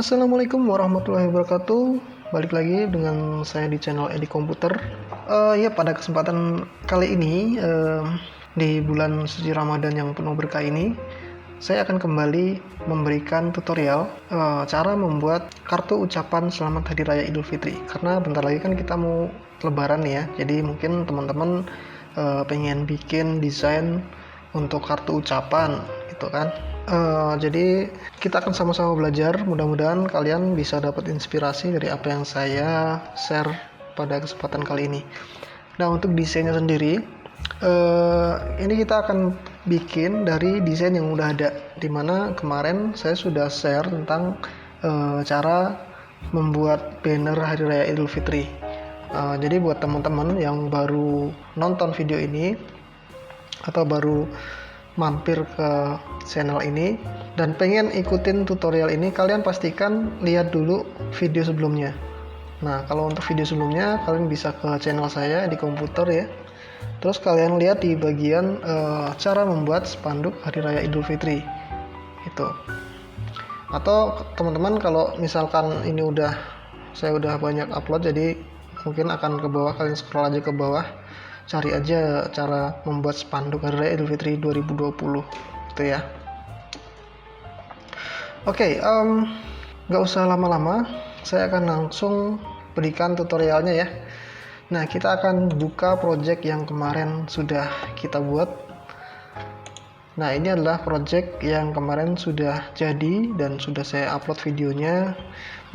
Assalamualaikum warahmatullahi wabarakatuh. Balik lagi dengan saya di channel Edi Komputer. Ya, pada kesempatan kali ini di bulan suci Ramadan yang penuh berkah ini, saya akan kembali memberikan tutorial cara membuat kartu ucapan Selamat Hari Raya Idul Fitri. Karena bentar lagi kan kita mau Lebaran ya. Jadi mungkin teman-teman pengen bikin desain untuk kartu ucapan gitu kan. Jadi kita akan sama-sama belajar. Mudah-mudahan kalian bisa dapat inspirasi dari apa yang saya share pada kesempatan kali ini. Nah, untuk desainnya sendiri, ini kita akan bikin dari desain yang udah ada, dimana kemarin saya sudah share tentang cara membuat banner Hari Raya Idul Fitri. Jadi buat teman-teman yang baru nonton video ini atau baru mampir ke channel ini dan pengen ikutin tutorial ini, kalian pastikan lihat dulu video sebelumnya. Nah, kalau untuk video sebelumnya kalian bisa ke channel saya di komputer ya. Terus kalian lihat di bagian cara membuat spanduk Hari Raya Idul Fitri itu. Atau teman-teman kalau misalkan ini saya udah banyak upload, jadi mungkin akan ke bawah, kalian scroll aja ke bawah, cari aja cara membuat spanduk Hari Raya Idul Fitri 2020 gitu ya. Oke, nggak usah lama-lama, saya akan langsung berikan tutorialnya ya. Nah, kita akan buka project yang kemarin sudah kita buat. Nah, ini adalah project yang kemarin sudah jadi dan sudah saya upload videonya.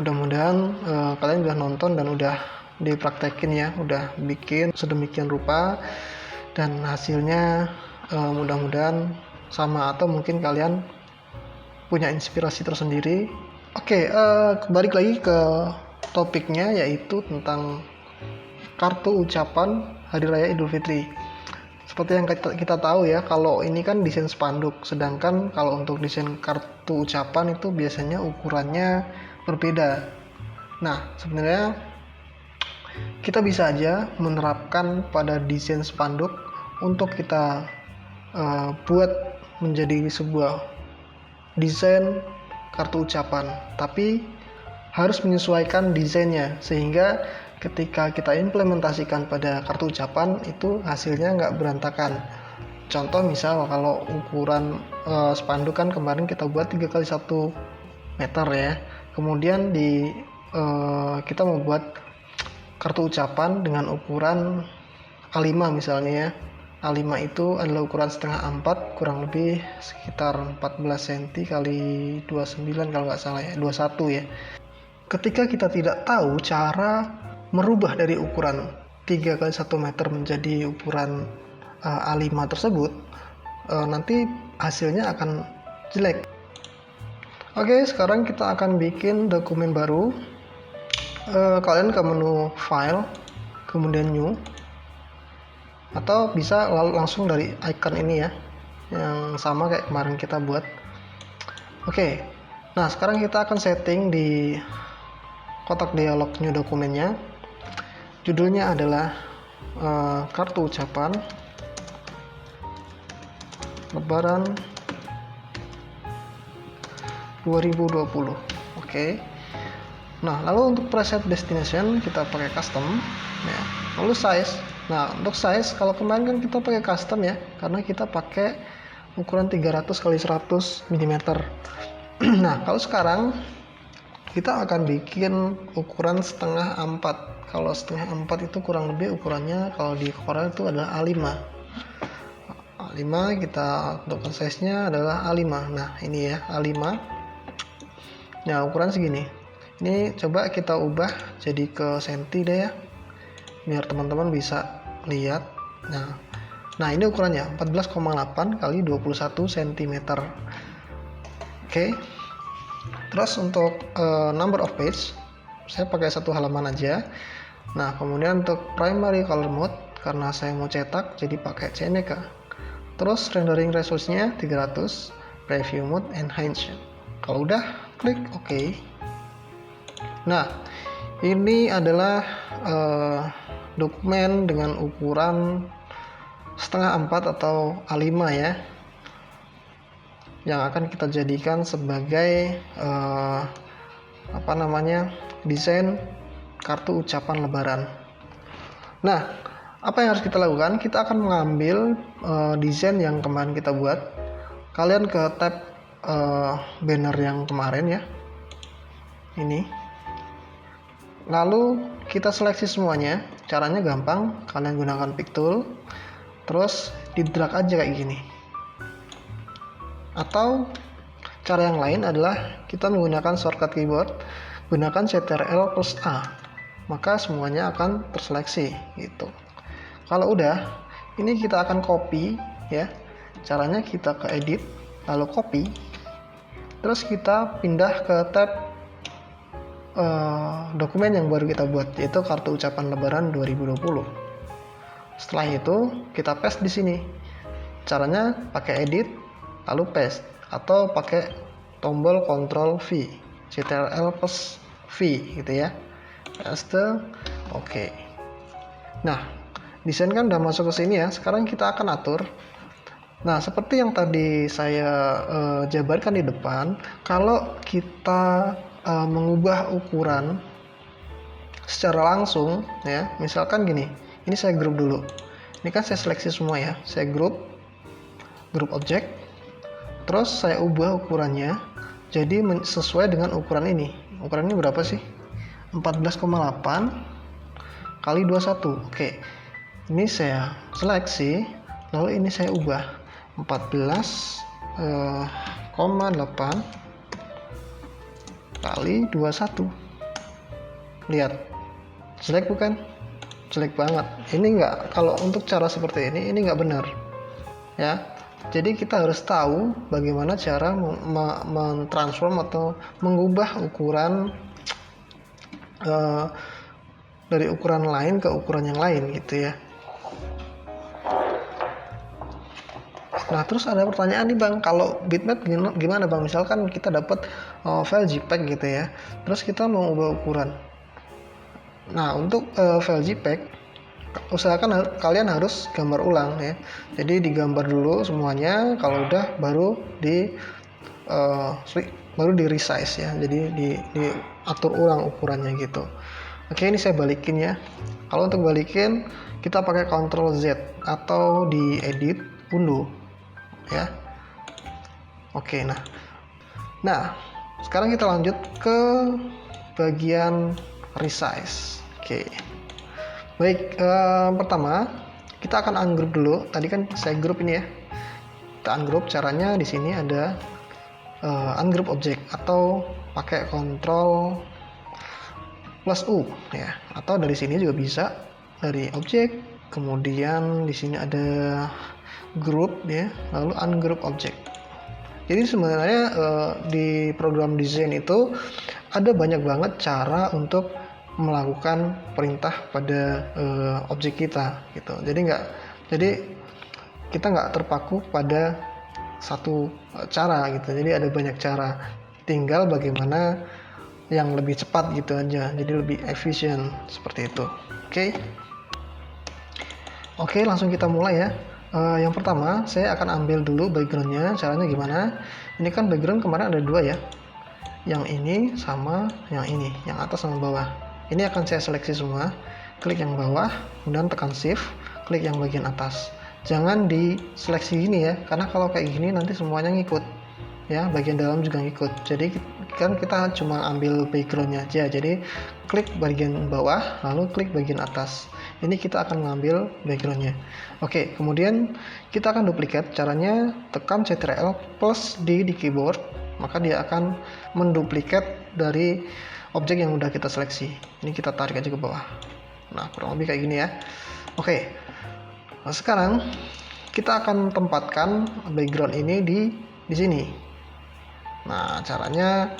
Mudah-mudahan kalian udah nonton dan udah dipraktekin ya, udah bikin sedemikian rupa dan hasilnya mudah-mudahan sama atau mungkin kalian punya inspirasi tersendiri. Oke, balik lagi ke topiknya, yaitu tentang kartu ucapan Hari Raya Idul Fitri. Seperti yang kita tahu ya, kalau ini kan desain spanduk, sedangkan kalau untuk desain kartu ucapan itu biasanya ukurannya berbeda. Nah, sebenarnya kita bisa aja menerapkan pada desain spanduk untuk kita buat menjadi sebuah desain kartu ucapan, tapi harus menyesuaikan desainnya sehingga ketika kita implementasikan pada kartu ucapan itu hasilnya nggak berantakan. Contoh misal kalau ukuran spanduk kan kemarin kita buat 3x1 meter ya, kemudian kita membuat kartu ucapan dengan ukuran A5 misalnya ya. A5 itu adalah ukuran setengah A4, kurang lebih sekitar 14 cm kali 29 kalau nggak salah ya, 21 ya. Ketika kita tidak tahu cara merubah dari ukuran 3x1 meter menjadi ukuran A5 tersebut, nanti hasilnya akan jelek. Oke, sekarang kita akan bikin dokumen baru. Kalian ke menu file, kemudian new, atau bisa langsung dari icon ini ya, yang sama kayak kemarin kita buat. Oke, nah sekarang kita akan setting di kotak dialog new dokumennya. Judulnya adalah kartu ucapan Lebaran 2020. Oke. Nah, lalu untuk preset destination kita pakai custom ya. Lalu size. Nah, untuk size kalau kemarin kan kita pakai custom ya, karena kita pakai ukuran 300x100 mm. Nah, kalau sekarang kita akan bikin ukuran setengah A4. Kalau setengah A4 itu kurang lebih ukurannya kalau di Corel itu adalah A5. A5 kita untuk size-nya adalah A5. Nah, ini ya A5. Nah, ukuran segini. Ini coba kita ubah jadi ke senti deh ya, biar teman-teman bisa lihat. Nah ini ukurannya 14,8 kali 21 cm. Oke. Terus untuk number of page saya pakai 1 halaman aja. Nah, kemudian untuk primary color mode karena saya mau cetak jadi pakai CMYK. Terus rendering resource-nya 300, preview mode enhance. Kalau udah klik OK. Nah, ini adalah dokumen dengan ukuran setengah A4 atau A5 ya, yang akan kita jadikan sebagai desain kartu ucapan lebaran. Nah, apa yang harus kita lakukan? Kita akan mengambil desain yang kemarin kita buat. Kalian ke tab banner yang kemarin ya, ini. Lalu kita seleksi semuanya. Caranya gampang, kalian gunakan pick tool, terus di drag aja kayak gini. Atau cara yang lain adalah kita menggunakan shortcut keyboard, gunakan Ctrl+A, maka semuanya akan terseleksi gitu. Kalau udah, ini kita akan copy ya. Caranya kita ke edit, lalu copy, terus kita pindah ke tab dokumen yang baru kita buat, yaitu kartu ucapan lebaran 2020. Setelah itu kita paste di sini. Caranya pakai edit lalu paste, atau pakai tombol Ctrl V, Ctrl+V gitu ya. Paste, oke. Nah, desain kan udah masuk ke sini ya. Sekarang kita akan atur. Nah, seperti yang tadi saya jabarkan di depan, kalau kita mengubah ukuran secara langsung ya, misalkan gini, ini saya grup dulu. Ini kan saya seleksi semua ya, saya grup objek, terus saya ubah ukurannya jadi sesuai dengan ukuran ini. Ukuran ini berapa sih? 14,8 kali 21. Oke, ini saya seleksi, lalu ini saya ubah 14,8 kali 21. Lihat, jelek bukan? Jelek banget. Ini enggak, kalau untuk cara seperti ini enggak benar ya. Jadi kita harus tahu bagaimana cara mentransform atau mengubah ukuran dari ukuran lain ke ukuran yang lain gitu ya. Nah, terus ada pertanyaan nih Bang, kalau bitmap gimana Bang? Misalkan kita dapat file JPEG gitu ya, terus kita mau ubah ukuran. Nah, untuk file JPEG, usahakan kalian harus gambar ulang ya. Jadi digambar dulu semuanya, kalau udah baru di resize ya. Jadi diatur ulang ukurannya gitu. Oke, ini saya balikin ya. Kalau untuk balikin, kita pakai Ctrl Z atau di edit undo ya. Oke, nah sekarang kita lanjut ke bagian resize. Oke, baik, pertama kita akan ungroup dulu. Tadi kan saya group ini ya, kita ungroup. Caranya di sini ada ungroup object, atau pakai Ctrl+U ya, atau dari sini juga bisa, dari object, kemudian di sini ada group ya, lalu ungroup object. Jadi sebenarnya di program desain itu ada banyak banget cara untuk melakukan perintah pada objek kita gitu. Jadi kita nggak terpaku pada satu cara gitu. Jadi ada banyak cara, tinggal bagaimana yang lebih cepat gitu aja, jadi lebih efisien seperti itu. Oke, langsung kita mulai ya. Yang pertama saya akan ambil dulu backgroundnya. Caranya gimana? Ini kan background kemarin ada dua ya, yang ini sama yang ini, yang atas sama bawah. Ini akan saya seleksi semua, klik yang bawah, kemudian tekan shift, klik yang bagian atas. Jangan diseleksi gini ya, karena kalau kayak gini nanti semuanya ngikut ya, bagian dalam juga ngikut. Jadi kan kita cuma ambil backgroundnya aja, jadi klik bagian bawah lalu klik bagian atas. Ini kita akan mengambil backgroundnya. Oke, kemudian kita akan duplikat. Caranya tekan Ctrl+D di keyboard, maka dia akan menduplikat dari objek yang udah kita seleksi. Ini kita tarik aja ke bawah. Nah, kurang lebih kayak gini ya. Oke, nah, sekarang kita akan tempatkan background ini di sini. Nah, caranya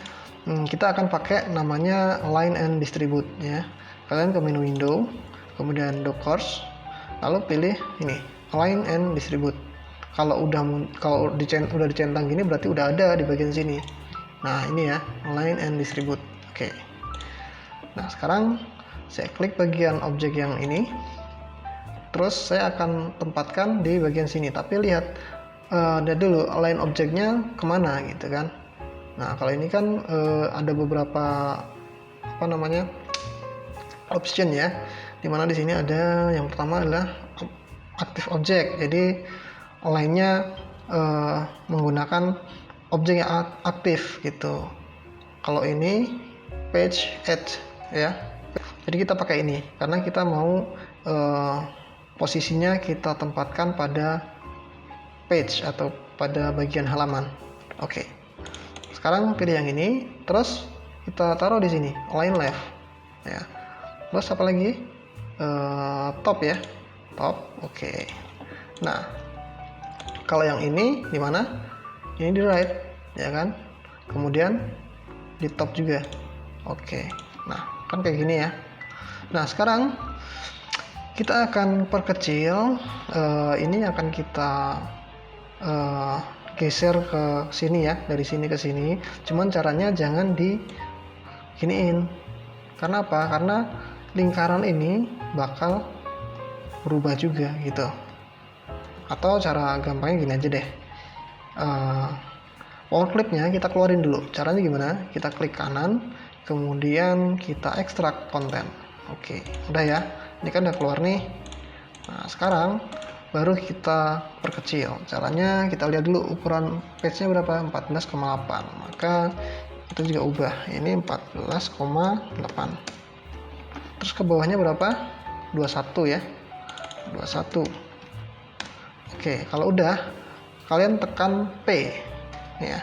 kita akan pakai namanya Align and Distribute ya. Kalian ke menu window, kemudian Dockers, lalu pilih ini Align and Distribute. Kalau udah dicentang gini berarti udah ada di bagian sini. Nah, ini ya, Align and Distribute. Oke. Nah, sekarang saya klik bagian objek yang ini. Terus saya akan tempatkan di bagian sini. Tapi lihat dulu align objeknya kemana gitu kan. Nah, kalau ini kan ada beberapa option ya, dimana di sini ada yang pertama adalah active object, jadi lainnya menggunakan objek yang aktif gitu. Kalau ini page add ya, jadi kita pakai ini karena kita mau posisinya kita tempatkan pada page atau pada bagian halaman. Oke. Sekarang pilih yang ini, terus kita taruh di sini, align left ya. Terus apa lagi? Top ya, top. Oke. Nah, kalau yang ini di mana? Ini di right ya kan, kemudian di top juga. Oke. Nah, kan kayak gini ya. Nah, sekarang kita akan perkecil, ini akan kita geser ke sini ya, dari sini ke sini. Cuman caranya jangan di giniin. Karena apa? Karena lingkaran ini bakal berubah juga gitu. Atau cara gampangnya gini aja deh. Power clipnya kita keluarin dulu. Caranya gimana? Kita klik kanan, kemudian kita ekstrak konten. Oke, udah ya. Ini kan udah keluar nih. Nah, sekarang baru kita perkecil. Caranya kita lihat dulu ukuran page-nya berapa, 14,8. Maka kita juga ubah. Ini 14,8. Terus ke bawahnya berapa? 21 ya. 21. Oke, kalau udah kalian tekan P ya,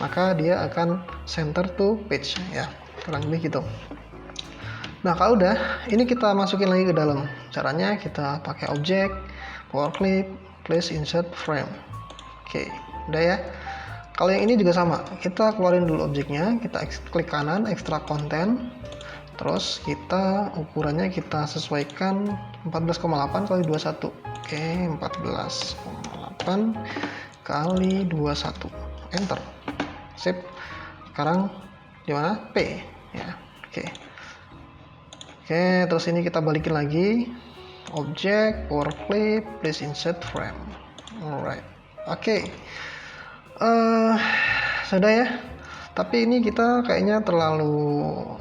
maka dia akan center to page ya, kurang lebih gitu. Nah, kalau udah, ini kita masukin lagi ke dalam. Caranya kita pakai objek, power clip, place insert frame. Oke, udah ya. Kalau yang ini juga sama, kita keluarin dulu objeknya, kita klik kanan, ekstrak konten, terus kita ukurannya kita sesuaikan 14,8 kali 21. Oke, 14,8 kali 21, enter, sip. Sekarang di mana? P ya. Oke, terus ini kita balikin lagi, objek, power clip, place insert frame. Alright, oke. Sudah ya. Tapi ini kita kayaknya terlalu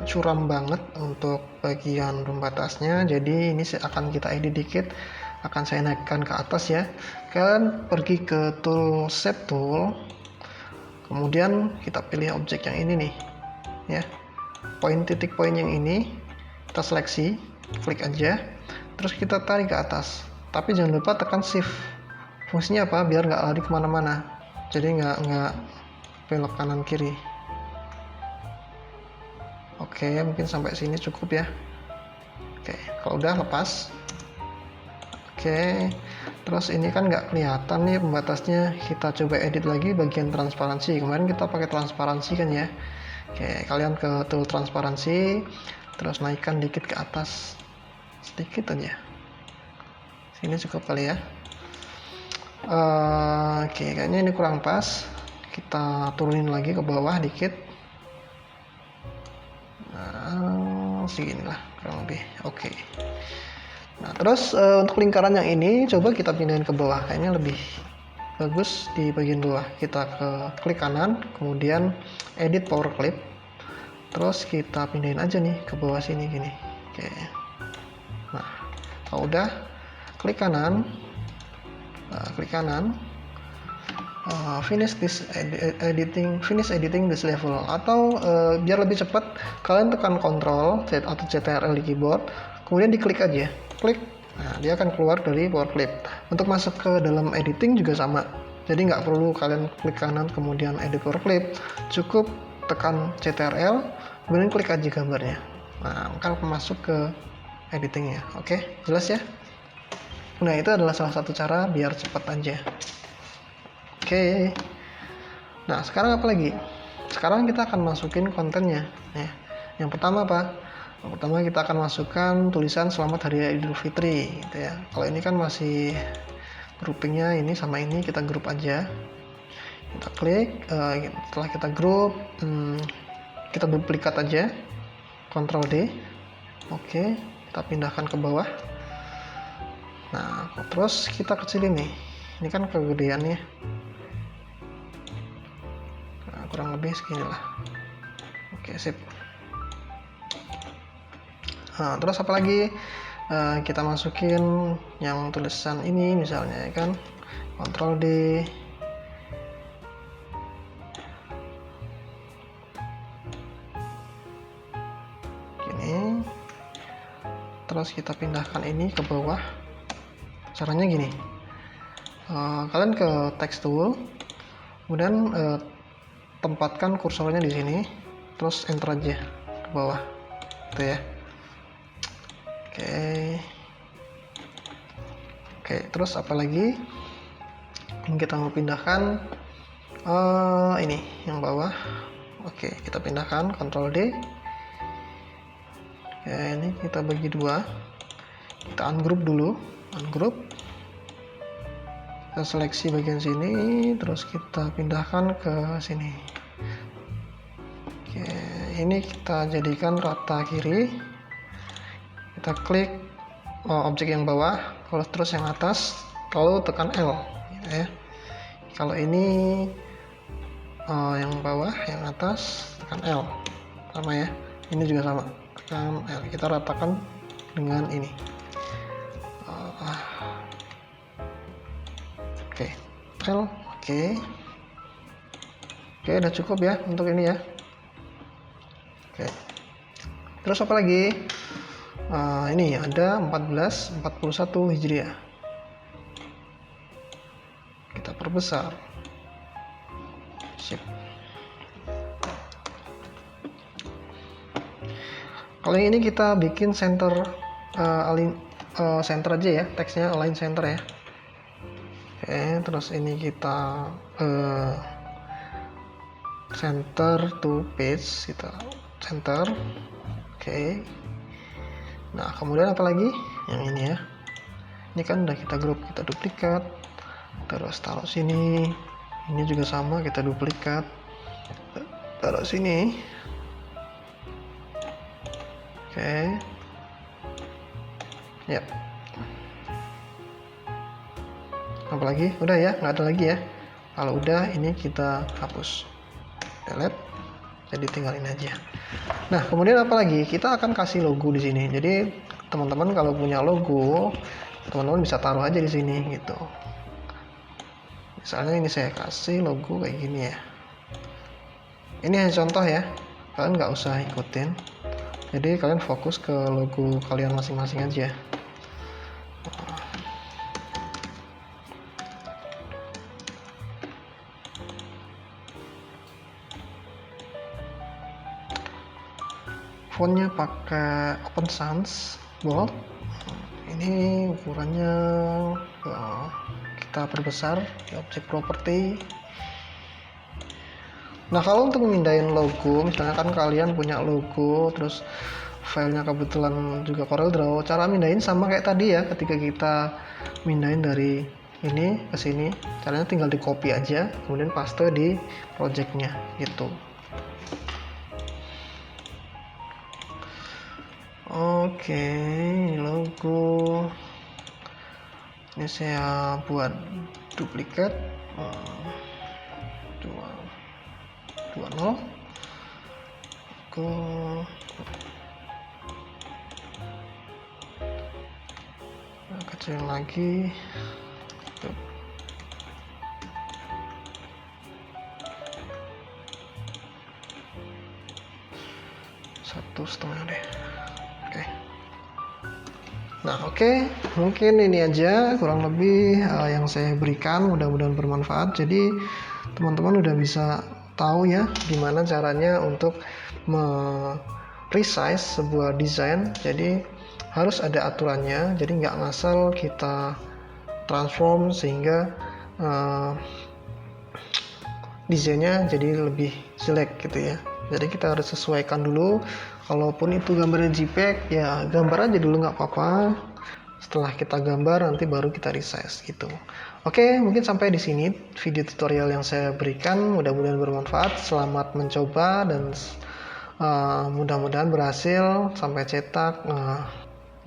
curam banget untuk bagian pembatasnya, jadi ini akan kita edit dikit, akan saya naikkan ke atas ya. Kalian pergi ke tool shape tool, kemudian kita pilih objek yang ini nih ya, titik poin yang ini kita seleksi, klik aja, terus kita tarik ke atas, tapi jangan lupa tekan shift. Fungsinya apa? Biar nggak lari kemana-mana, jadi nggak belok kanan kiri. Oke, mungkin sampai sini cukup ya. Oke, kalau udah lepas. Oke, terus ini kan nggak kelihatan nih pembatasnya. Kita coba edit lagi bagian transparansi. Kemarin kita pakai transparansi kan ya. Oke, kalian ke tool transparansi, terus naikkan dikit ke atas, sedikit aja. Sini cukup kali ya. Oke, kayaknya ini kurang pas. Kita turunin lagi ke bawah dikit. Nah, seginilah kurang lebih. Oke. Nah, terus untuk lingkaran yang ini coba kita pindahin ke bawah, kayaknya lebih bagus di bagian bawah. Kita klik kanan, kemudian edit power clip, terus kita pindahin aja nih ke bawah sini gini. Oke. Nah, kalau udah klik kanan, finish editing this level, atau biar lebih cepat kalian tekan Ctrl Z atau CTRL di keyboard, kemudian diklik aja, klik. Nah, dia akan keluar dari power clip. Untuk masuk ke dalam editing juga sama, jadi nggak perlu kalian klik kanan kemudian edit power clip, cukup tekan CTRL kemudian klik aja gambarnya. Nah, akan masuk ke editingnya. Oke, jelas ya. Nah, itu adalah salah satu cara biar cepat aja. Oke. Nah, sekarang apa lagi? Sekarang kita akan masukin kontennya ya. Yang pertama apa? Yang pertama kita akan masukkan tulisan selamat hari Idul Fitri gitu ya. Kalau ini kan masih groupingnya ini sama ini, kita grup aja. Kita klik, setelah kita grup, kita duplikat aja, Ctrl D. Oke, kita pindahkan ke bawah. Nah, terus kita kecilin nih. Ini kan kegedeannya. Nah, kurang lebih segini lah. Oke, sip. Nah, terus apa lagi? Kita masukin yang tulisan ini misalnya, ya kan, Ctrl D. Gini. Terus kita pindahkan ini ke bawah. Caranya gini, kalian ke text tool, kemudian tempatkan kursornya di sini, terus enter aja ke bawah, gitu ya. Oke, terus apa lagi? Kita mau pindahkan ini yang bawah. Oke, kita pindahkan, Ctrl D. Oke, ini kita bagi dua. Kita ungroup dulu, ungroup. Kita seleksi bagian sini, terus kita pindahkan ke sini. Oke, ini kita jadikan rata kiri. Kita klik objek yang bawah, kalau terus yang atas, lalu tekan L, gitu ya. Kalau ini yang bawah, yang atas, tekan L, sama ya. Ini juga sama, tekan L. Kita ratakan dengan ini. Oke, L, oke, udah cukup ya untuk ini ya. Oke, terus apa lagi? Ini ada 1441 Hijriah. Kita perbesar. Sip. Kalau ini kita bikin center center aja ya, teksnya align center ya. Oke, terus ini kita center to page, kita center. Oke. Nah, kemudian apa lagi? Yang ini ya. Ini kan udah kita group, kita duplikat. Terus taruh sini. Ini juga sama, kita duplikat. Taruh sini. Oke. Ya. Apa lagi? Udah ya, nggak ada lagi ya. Kalau udah, ini kita hapus. Delete. Jadi tinggalin aja. Nah, kemudian apa lagi? Kita akan kasih logo di sini. Jadi teman-teman kalau punya logo, teman-teman bisa taruh aja di sini gitu. Misalnya ini saya kasih logo kayak gini ya. Ini hanya contoh ya. Kalian nggak usah ikutin. Jadi kalian fokus ke logo kalian masing-masing aja. Fontnya pakai Open Sans bold. Ini ukurannya kita perbesar di objek property. Nah, kalau untuk memindahin logo, misalnya kan kalian punya logo, terus filenya kebetulan juga CorelDRAW, cara mindahin sama kayak tadi ya, ketika kita mindahin dari ini ke sini, caranya tinggal di copy aja, kemudian paste di projectnya gitu. Oke, logo ini saya buat duplikat 20 ke kecil lagi. Satu setengah deh. Oke. Nah, oke. Mungkin ini aja kurang lebih yang saya berikan, mudah-mudahan bermanfaat. Jadi teman-teman udah bisa tahu ya gimana caranya untuk resize sebuah desain. Jadi harus ada aturannya, jadi nggak ngasal kita transform sehingga desainnya jadi lebih jelek gitu ya. Jadi kita harus sesuaikan dulu. Kalaupun itu gambarnya JPEG, ya gambar aja dulu nggak apa-apa. Setelah kita gambar nanti baru kita resize gitu. Oke, mungkin sampai di sini video tutorial yang saya berikan. Mudah-mudahan bermanfaat. Selamat mencoba dan mudah-mudahan berhasil sampai cetak.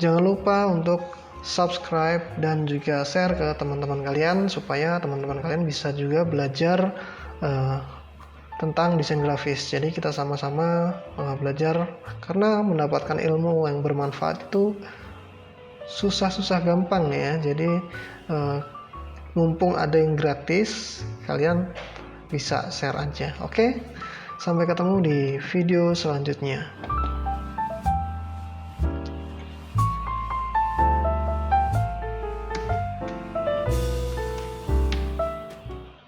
Jangan lupa untuk subscribe dan juga share ke teman-teman kalian supaya teman-teman kalian bisa juga belajar tentang desain grafis. Jadi kita sama-sama belajar, karena mendapatkan ilmu yang bermanfaat itu susah-susah gampang ya. Jadi mumpung ada yang gratis, kalian bisa share aja. Oke, sampai ketemu di video selanjutnya.